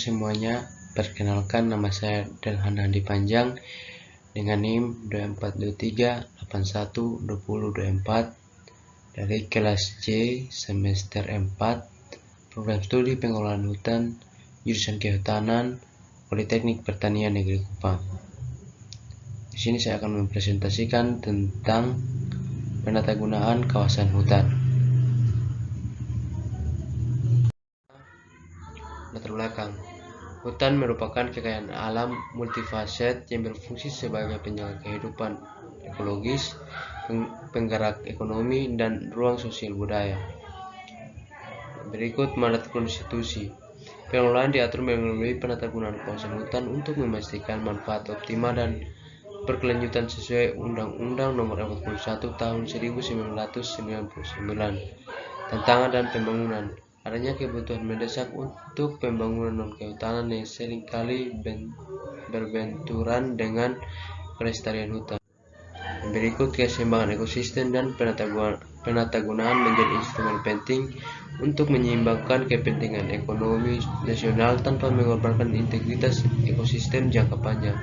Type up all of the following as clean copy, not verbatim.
semuanya, perkenalkan nama saya Delhan Handi Panjang dengan NIM 2423812024 dari kelas C semester 4 program studi pengelolaan hutan jurusan Kehutanan Politeknik Pertanian Negeri Kupang. Di sini saya akan mempresentasikan tentang penatagunaan kawasan hutan. Latar belakang. Hutan merupakan kekayaan alam multifaset yang berfungsi sebagai penjaga kehidupan ekologis, penggerak ekonomi, dan ruang sosial budaya. Berikut mandat konstitusi. Pengelolaan diatur melalui penatagunaan kawasan hutan untuk memastikan manfaat optimal dan berkelanjutan sesuai Undang-Undang Nomor 41 Tahun 1999. Tantangan dan pembangunan. Adanya kebutuhan mendesak untuk pembangunan non-kehutanan yang seringkali berbenturan dengan kelestarian hutan. Berikut keseimbangan ekosistem dan penatagunaan menjadi instrumen penting untuk menyeimbangkan kepentingan ekonomi nasional tanpa mengorbankan integritas ekosistem jangka panjang.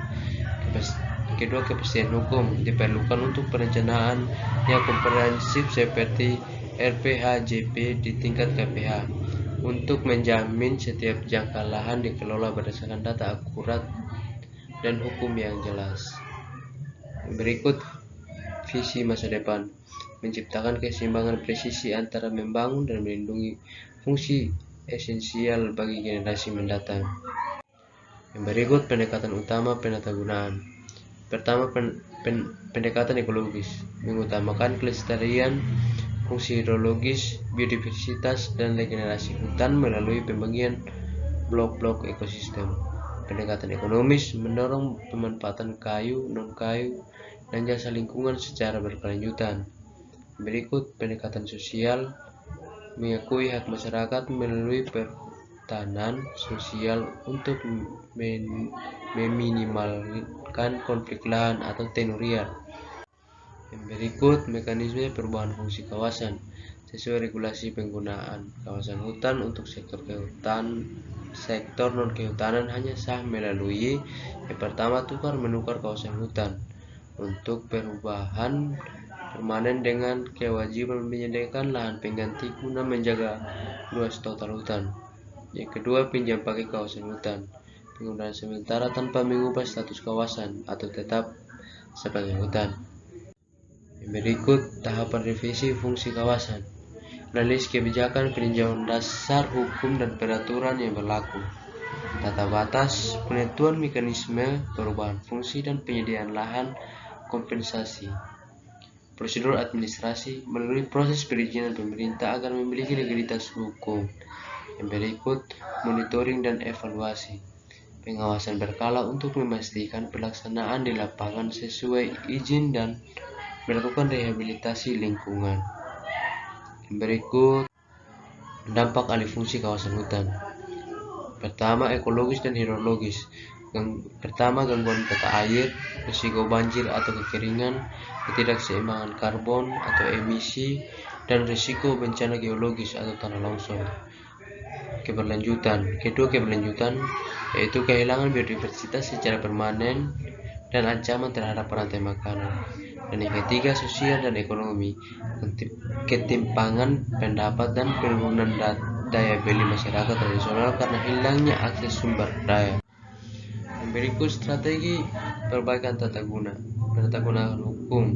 Kedua, kepastian hukum diperlukan untuk perencanaan yang komprehensif seperti RPHJP di tingkat KPH untuk menjamin setiap jangka lahan dikelola berdasarkan data akurat dan hukum yang jelas. Berikut visi masa depan, menciptakan keseimbangan presisi antara membangun dan melindungi fungsi esensial bagi generasi mendatang. Yang berikut pendekatan utama penatagunaan. Pertama, pendekatan ekologis, mengutamakan kelestarian fungsi hidrologis, biodiversitas, dan regenerasi hutan melalui pembagian blok-blok ekosistem. Pendekatan ekonomis mendorong pemanfaatan kayu, non-kayu, dan jasa lingkungan secara berkelanjutan. Berikut pendekatan sosial, mengakui hak masyarakat melalui perhutanan sosial untuk meminimalkan konflik lahan atau tenurial. Yang berikut mekanisme perubahan fungsi kawasan sesuai regulasi penggunaan kawasan hutan untuk sektor non-kehutanan hanya sah melalui yang pertama tukar-menukar kawasan hutan untuk perubahan permanen dengan kewajiban menyediakan lahan pengganti guna menjaga luas total hutan. Yang kedua, pinjam pakai kawasan hutan, penggunaan sementara tanpa mengubah status kawasan atau tetap sebagai hutan. Yang berikut tahapan revisi fungsi kawasan, analisis kebijakan peninjauan dasar hukum dan peraturan yang berlaku, tata batas, penentuan mekanisme perubahan fungsi dan penyediaan lahan kompensasi, prosedur administrasi melalui proses perizinan pemerintah agar memiliki legalitas hukum. Yang berikut monitoring dan evaluasi, pengawasan berkala untuk memastikan pelaksanaan di lapangan sesuai izin dan melakukan rehabilitasi lingkungan. Yang berikut dampak alih fungsi kawasan hutan. Pertama, ekologis dan hidrologis. Pertama, gangguan tata air, risiko banjir atau kekeringan, ketidakseimbangan karbon atau emisi, dan risiko bencana geologis atau tanah longsor. Keberlanjutan. Kedua, keberlanjutan yaitu kehilangan biodiversitas secara permanen dan ancaman terhadap rantai makanan. Dan yang ketiga, sosial dan ekonomi, ketimpangan pendapat dan penurunan daya beli masyarakat tradisional karena hilangnya akses sumber daya. Yang berikut strategi perbaikan tata guna, penatagunaan hukum,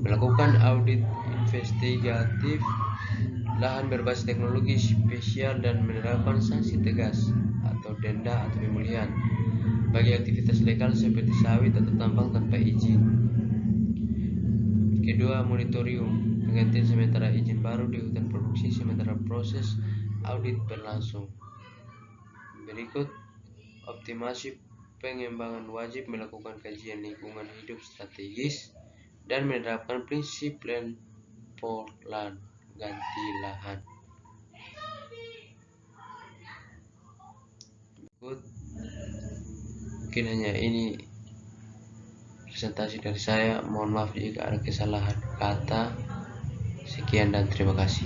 melakukan audit investigatif lahan berbasis teknologi spesial dan menerapkan sanksi tegas atau denda atau pemulihan bagi aktivitas legal seperti sawit atau tambang tanpa izin. Kedua, moratorium, penggantian sementara izin baru di hutan produksi sementara proses audit berlangsung. Berikut optimasi pengembangan, wajib melakukan kajian lingkungan hidup strategis dan menerapkan prinsip land for land, ganti lahan. Berikut mungkin hanya ini presentasi dari saya, mohon maaf jika ada kesalahan kata. Sekian dan terima kasih.